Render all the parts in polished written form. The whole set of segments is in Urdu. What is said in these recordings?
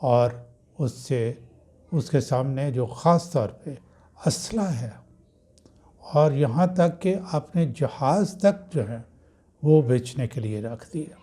اور اس کے سامنے جو خاص طور پہ اسلحہ ہے اور یہاں تک کہ اپنے جہاز تک جو ہے وہ بیچنے کے لیے رکھ دیا۔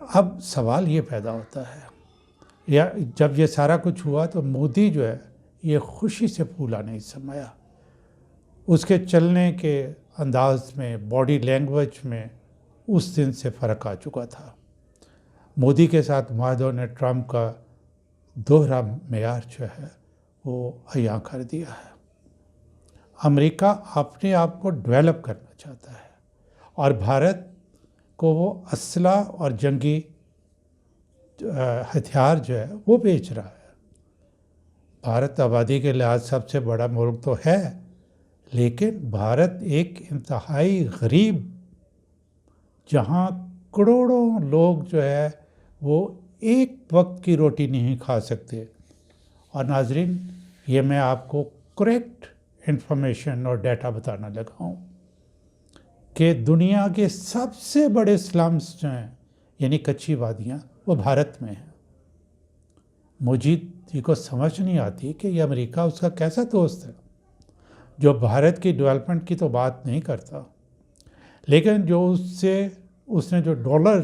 اب سوال یہ پیدا ہوتا ہے، جب یہ سارا کچھ ہوا تو مودی جو ہے یہ خوشی سے پھولا نہیں سمایا۔ اس کے چلنے کے انداز میں، باڈی لینگویج میں اس دن سے فرق آ چکا تھا۔ مودی کے ساتھ معاہدوں نے ٹرمپ کا دوہرا معیار جو ہے وہ عیاں کر دیا ہے۔ امریکہ اپنے آپ کو ڈیولپ کرنا چاہتا ہے اور بھارت کو وہ اسلحہ اور جنگی ہتھیار جو ہے وہ بیچ رہا ہے۔ بھارت آبادی کے لحاظ سب سے بڑا ملک تو ہے، لیکن بھارت ایک انتہائی غریب، جہاں کروڑوں لوگ جو ہے وہ ایک وقت کی روٹی نہیں کھا سکتے۔ اور ناظرین، یہ میں آپ کو کریکٹ انفارمیشن اور ڈیٹا بتانا لگا ہوں کہ دنیا کے سب سے بڑے سلمز جو ہیں، یعنی کچی وادیاں، وہ بھارت میں ہیں۔ مجھے جی کو سمجھ نہیں آتی کہ یہ امریکہ اس کا کیسا دوست ہے جو بھارت کی ڈیولپمنٹ کی تو بات نہیں کرتا، لیکن جو اس نے جو ڈالر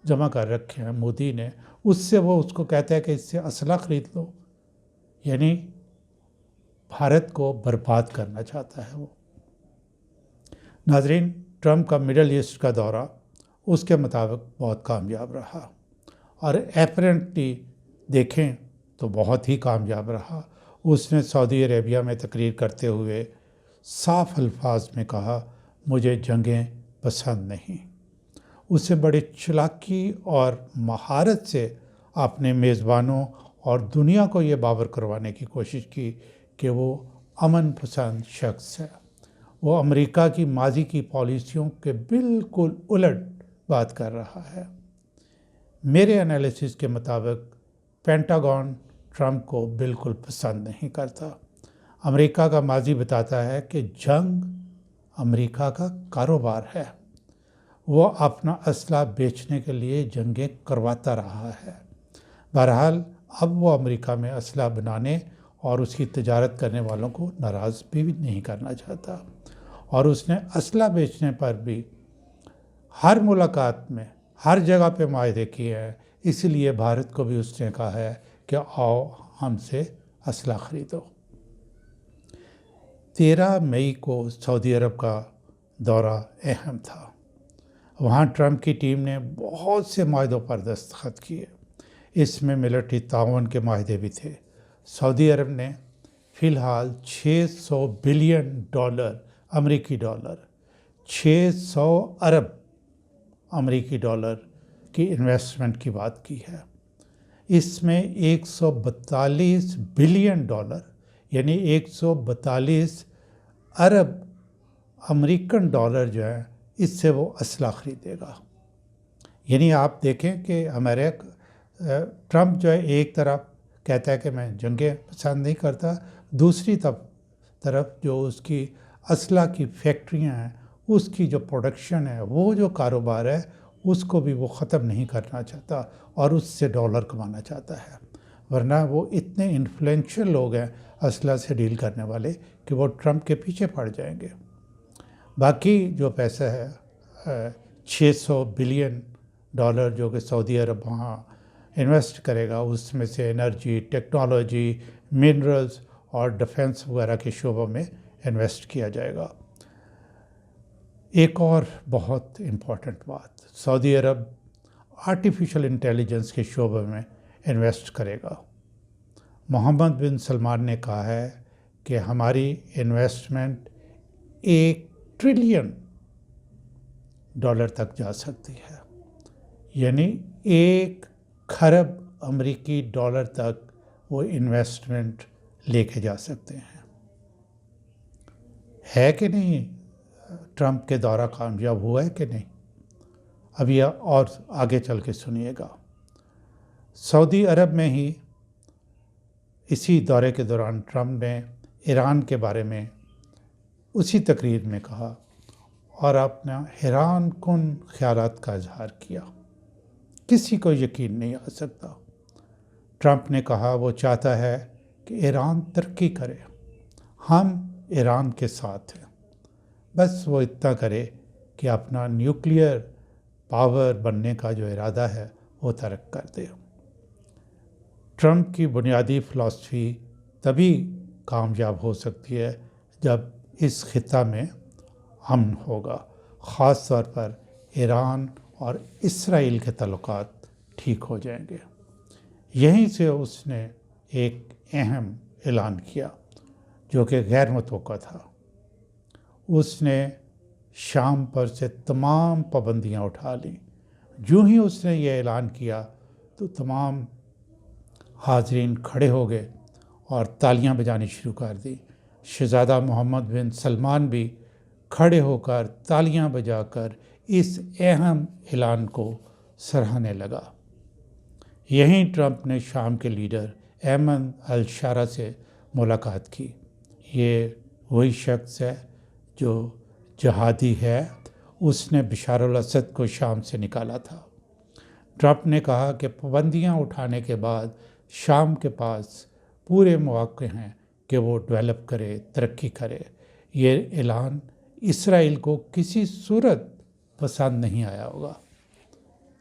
جمع کر رکھے ہیں مودی نے، اس سے وہ اس کو کہتا ہے کہ اس سے اسلحہ خرید لو، یعنی بھارت کو برباد کرنا چاہتا ہے وہ۔ ناظرین، ٹرمپ کا مڈل ایسٹ کا دورہ اس کے مطابق بہت کامیاب رہا، اور ایپرنٹلی دیکھیں تو بہت ہی کامیاب رہا۔ اس نے سعودی عربیہ میں تقریر کرتے ہوئے صاف الفاظ میں کہا، مجھے جنگیں پسند نہیں۔ اس نے بڑے چلاکی اور مہارت سے اپنے میزبانوں اور دنیا کو یہ باور کروانے کی کوشش کی کہ وہ امن پسند شخص ہے۔ وہ امریکہ کی ماضی کی پالیسیوں کے بالکل الٹ بات کر رہا ہے۔ میرے انالیسس کے مطابق پینٹاگون ٹرمپ کو بالکل پسند نہیں کرتا۔ امریکہ کا ماضی بتاتا ہے کہ جنگ امریکہ کا کاروبار ہے۔ وہ اپنا اسلحہ بیچنے کے لیے جنگیں کرواتا رہا ہے۔ بہرحال اب وہ امریکہ میں اسلحہ بنانے اور اس کی تجارت کرنے والوں کو ناراض بھی نہیں کرنا چاہتا، اور اس نے اسلحہ بیچنے پر بھی ہر ملاقات میں ہر جگہ پہ معاہدے کیے ہیں۔ اس لیے بھارت کو بھی اس نے کہا ہے کہ آؤ ہم سے اسلحہ خریدو۔ 13 مئی کو سعودی عرب کا دورہ اہم تھا۔ وہاں ٹرمپ کی ٹیم نے بہت سے معاہدوں پر دستخط کیے۔ اس میں ملٹری تعاون کے معاہدے بھی تھے۔ سعودی عرب نے فی الحال $600 بلین امریکی ڈالر 600 ارب امریکی ڈالر کی انویسٹمنٹ کی بات کی ہے۔ اس میں $142 بلین یعنی 142 ارب امریکن ڈالر جو ہے، اس سے وہ اسلحہ خریدے گا۔ یعنی آپ دیکھیں کہ ٹرمپ جو ہے ایک طرف کہتا ہے کہ میں جنگیں پسند نہیں کرتا، دوسری طرف جو اس کی اسلحہ کی فیکٹریاں ہیں، اس کی جو پروڈکشن ہے، وہ جو کاروبار ہے، اس کو بھی وہ ختم نہیں کرنا چاہتا اور اس سے ڈالر کمانا چاہتا ہے۔ ورنہ وہ اتنے انفلوئنشل لوگ ہیں اسلحہ سے ڈیل کرنے والے کہ وہ ٹرمپ کے پیچھے پڑ جائیں گے۔ باقی جو پیسہ ہے $600 بلین جو کہ سعودی عرب وہاں انویسٹ کرے گا، اس میں سے انرجی، ٹیکنالوجی، منرلز اور ڈیفنس وغیرہ کے شعبوں میں انویسٹ کیا جائے گا۔ ایک اور بہت امپورٹنٹ بات، سعودی عرب آرٹیفیشل انٹیلیجنس کے شعبے میں انویسٹ کرے گا۔ محمد بن سلمان نے کہا ہے کہ ہماری انویسٹمنٹ $1 ٹریلین تک جا سکتی ہے، یعنی 1 کھرب امریکی ڈالر تک وہ انویسٹمنٹ لے کے جا سکتے ہیں۔ ہے کہ نہیں؟ ٹرمپ کے دورہ کامیاب ہوا ہے کہ نہیں؟ اب یہ اور آگے چل کے سنیے گا۔ سعودی عرب میں ہی اسی دورے کے دوران ٹرمپ نے ایران کے بارے میں اسی تقریر میں کہا اور اپنا حیران کن خیالات کا اظہار کیا۔ کسی کو یقین نہیں آ سکتا۔ ٹرمپ نے کہا وہ چاہتا ہے کہ ایران ترقی کرے، ہم ایران کے ساتھ ہیں، بس وہ اتنا کرے کہ اپنا نیوکلیئر پاور بننے کا جو ارادہ ہے وہ ترک کر دے۔ ٹرمپ کی بنیادی فلسفی تبھی کامیاب ہو سکتی ہے جب اس خطہ میں امن ہوگا، خاص طور پر ایران اور اسرائیل کے تعلقات ٹھیک ہو جائیں گے۔ یہیں سے اس نے ایک اہم اعلان کیا جو کہ غیر متوقع تھا۔ اس نے شام پر سے تمام پابندیاں اٹھا لیں۔ جو ہی اس نے یہ اعلان کیا تو تمام حاضرین کھڑے ہو گئے اور تالیاں بجانی شروع کر دی۔ شہزادہ محمد بن سلمان بھی کھڑے ہو کر تالیاں بجا کر اس اہم اعلان کو سراہنے لگا۔ یہیں ٹرمپ نے شام کے لیڈر ایمن الشارع سے ملاقات کی۔ یہ وہی شخص ہے جو جہادی ہے، اس نے بشار الاسد کو شام سے نکالا تھا۔ ٹرمپ نے کہا کہ پابندیاں اٹھانے کے بعد شام کے پاس پورے مواقع ہیں کہ وہ ڈیولپ کرے، ترقی کرے۔ یہ اعلان اسرائیل کو کسی صورت پسند نہیں آیا ہوگا،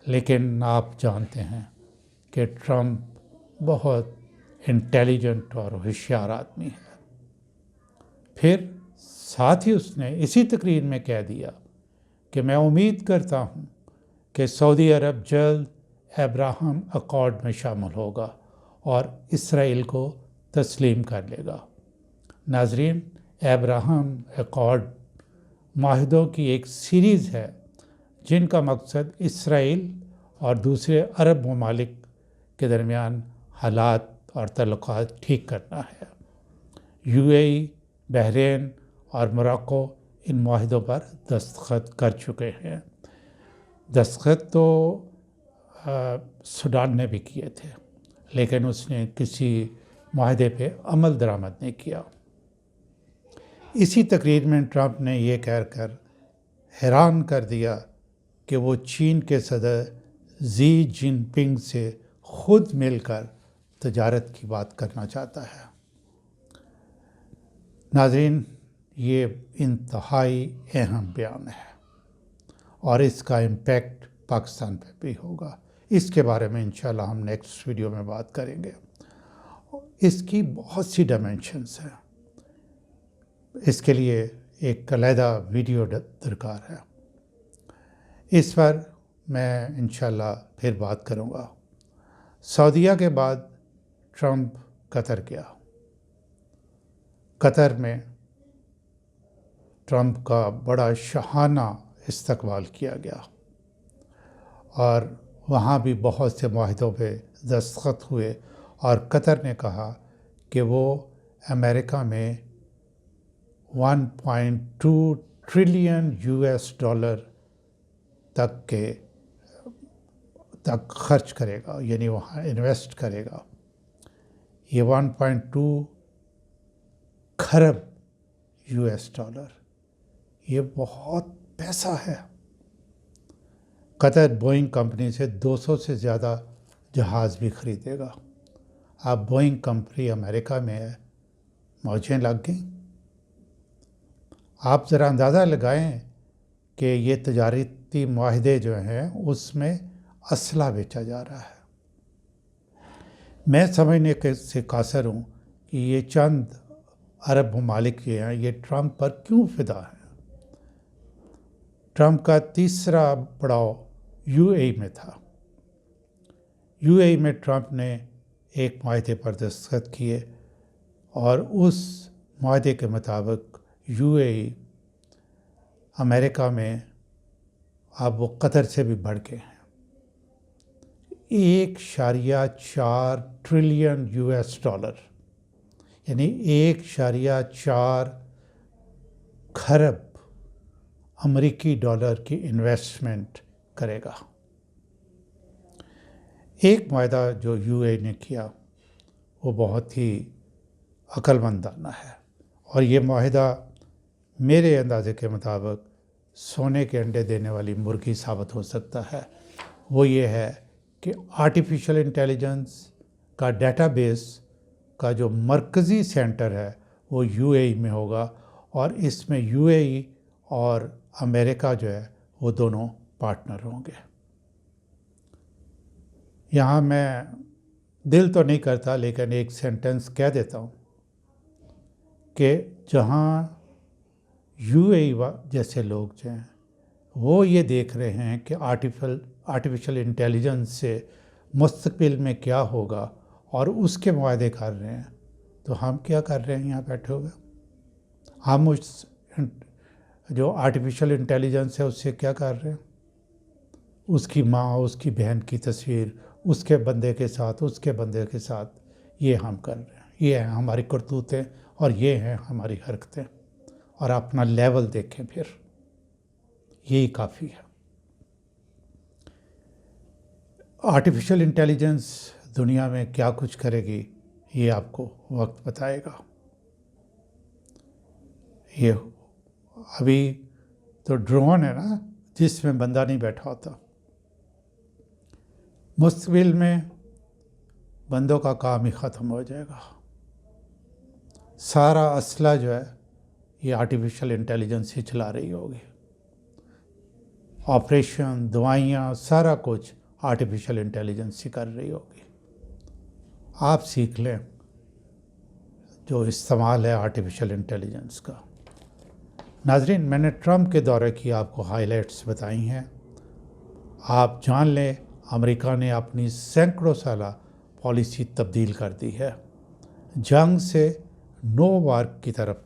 لیکن آپ جانتے ہیں کہ ٹرمپ بہت انٹیلیجنٹ اور ہوشیار آدمی ہے۔ پھر ساتھ ہی اس نے اسی تقریر میں کہہ دیا کہ میں امید کرتا ہوں کہ سعودی عرب جلد ابراہم اکارڈ میں شامل ہوگا اور اسرائیل کو تسلیم کر لے گا۔ ناظرین، ابراہم اکارڈ معاہدوں کی ایک سیریز ہے جن کا مقصد اسرائیل اور دوسرے عرب ممالک کے درمیان حالات اور تعلقات ٹھیک کرنا ہے۔ یو اے ای، بحرین اور موراکو ان معاہدوں پر دستخط کر چکے ہیں۔ دستخط تو سوڈان نے بھی کیے تھے، لیکن اس نے کسی معاہدے پہ عمل درآمد نہیں کیا۔ اسی تقریر میں ٹرمپ نے یہ کہہ کر حیران کر دیا کہ وہ چین کے صدر زی جن پنگ سے خود مل کر تجارت کی بات کرنا چاہتا ہے۔ ناظرین، یہ انتہائی اہم بیان ہے اور اس کا امپیکٹ پاکستان پہ بھی ہوگا۔ اس کے بارے میں انشاءاللہ ہم نیکسٹ ویڈیو میں بات کریں گے۔ اس کی بہت سی ڈائمینشنز ہیں، اس کے لیے ایک علیحدہ ویڈیو درکار ہے۔ اس پر میں انشاءاللہ پھر بات کروں گا۔ سعودیہ کے بعد ٹرمپ قطر گیا۔ قطر میں ٹرمپ کا بڑا شاہانہ استقبال کیا گیا اور وہاں بھی بہت سے معاہدوں پہ دستخط ہوئے، اور قطر نے کہا کہ وہ امریکہ میں $1.2 ٹریلین تک خرچ کرے گا، یعنی وہاں انویسٹ کرے گا۔ یہ 1.2 کھرب $، یہ بہت پیسہ ہے۔ قطر بوئنگ کمپنی سے 200 سے زیادہ جہاز بھی خریدے گا۔ اب بوئنگ کمپنی امریکہ میں ہے، موجیں لگ گئیں۔ آپ ذرا اندازہ لگائیں کہ یہ تجارتی معاہدے جو ہیں اس میں اسلحہ بیچا جا رہا ہے۔ میں سمجھنے سے قاصر ہوں کہ یہ چند عرب ممالک یہ ہیں، یہ ٹرمپ پر کیوں فدا ہیں۔ ٹرمپ کا تیسرا پڑاؤ یو اے ای میں تھا۔ یو اے ای میں ٹرمپ نے ایک معاہدے پر دستخط کیے اور اس معاہدے کے مطابق یو اے ای امریکہ میں اب وہ قطر سے بھی بڑھ کے ہیں۔ $1.4 ٹریلین یعنی 1.4 کھرب امریکی ڈالر کی انویسٹمنٹ کرے گا۔ ایک معاہدہ جو یو اے نے کیا وہ بہت ہی عقل مندانہ ہے، اور یہ معاہدہ میرے اندازے کے مطابق سونے کے انڈے دینے والی مرغی ثابت ہو سکتا ہے۔ وہ یہ ہے کہ آرٹیفیشل انٹیلیجنس کا ڈیٹا بیس کا جو مرکزی سینٹر ہے وہ یو اے ای میں ہوگا، اور اس میں یو اے ای اور امریکہ جو ہے وہ دونوں پارٹنر ہوں گے۔ یہاں میں دل تو نہیں کرتا لیکن ایک سینٹنس کہہ دیتا ہوں کہ جہاں یو اے ای جیسے لوگ جو ہیں وہ یہ دیکھ رہے ہیں کہ آرٹیفیشل انٹیلیجنس سے مستقبل میں کیا ہوگا اور اس کے معاہدے کر رہے ہیں، تو ہم کیا کر رہے ہیں یہاں بیٹھے ہوئے؟ ہم اس جو آرٹیفیشل انٹیلیجنس ہے اس سے کیا کر رہے ہیں؟ اس کی ماں، اس کی بہن کی تصویر اس کے بندے کے ساتھ، اس کے بندے کے ساتھ، یہ ہم کر رہے ہیں۔ یہ ہیں ہماری کرتوتیں اور یہ ہیں ہماری حرکتیں، اور اپنا لیول دیکھیں پھر، یہی کافی ہے۔ آرٹیفیشل انٹیلیجنس دنیا میں کیا کچھ کرے گی یہ آپ کو وقت بتائے گا۔ یہ ابھی تو ڈرون ہے نا جس میں بندہ نہیں بیٹھا ہوتا، مستقبل میں بندوں کا کام ہی ختم ہو جائے گا۔ سارا اسلحہ جو ہے یہ آرٹیفیشل انٹیلیجنس ہی چلا رہی ہوگی، آپریشن، دوائیاں، سارا کچھ آرٹیفیشل انٹیلیجنس ہی کر رہی ہوگی۔ آپ سیکھ لیں جو استعمال ہے آرٹیفیشل انٹیلیجنس کا۔ ناظرین، میں نے ٹرمپ کے دورے کی آپ کو ہائی لائٹس بتائی ہیں۔ آپ جان لیں امریکہ نے اپنی سینکڑوں سالہ پالیسی تبدیل کر دی ہے، جنگ سے نو وار کی طرف۔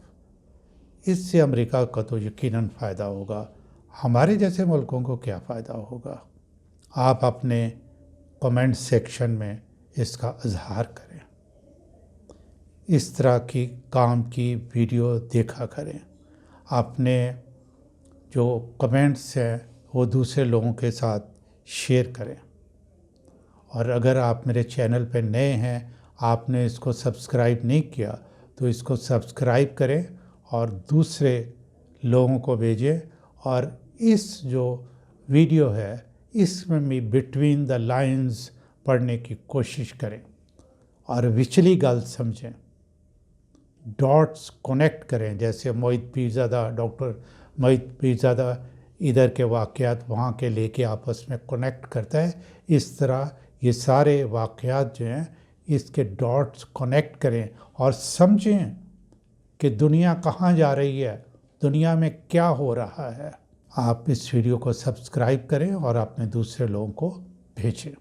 اس سے امریکہ کا تو یقیناً فائدہ ہوگا، ہمارے جیسے ملکوں کو کیا فائدہ ہوگا؟ آپ اپنے کمنٹ سیکشن میں اس کا اظہار کریں، اس طرح کی کام کی ویڈیو دیکھا کریں، اپنے جو کمنٹس ہیں وہ دوسرے لوگوں کے ساتھ شیئر کریں، اور اگر آپ میرے چینل پہ نئے ہیں، آپ نے اس کو سبسکرائب نہیں کیا تو اس کو سبسکرائب کریں اور دوسرے لوگوں کو بھیجیں، اور اس جو ویڈیو ہے اس میں بھی بٹوین دا لائنز پڑھنے کی کوشش کریں اور وچلی گل سمجھیں، ڈاٹس کنیکٹ کریں، جیسے موحد پیرزادہ، ڈاکٹر موحد پیرزادہ ادھر کے واقعات وہاں کے لے کے آپس میں کنیکٹ کرتا ہے، اس طرح یہ سارے واقعات جو ہیں اس کے ڈاٹس کنیکٹ کریں اور سمجھیں کہ دنیا کہاں جا رہی ہے، دنیا میں کیا ہو رہا ہے۔ آپ اس ویڈیو کو سبسکرائب کریں اور اپنے دوسرے لوگوں کو بھیجیں۔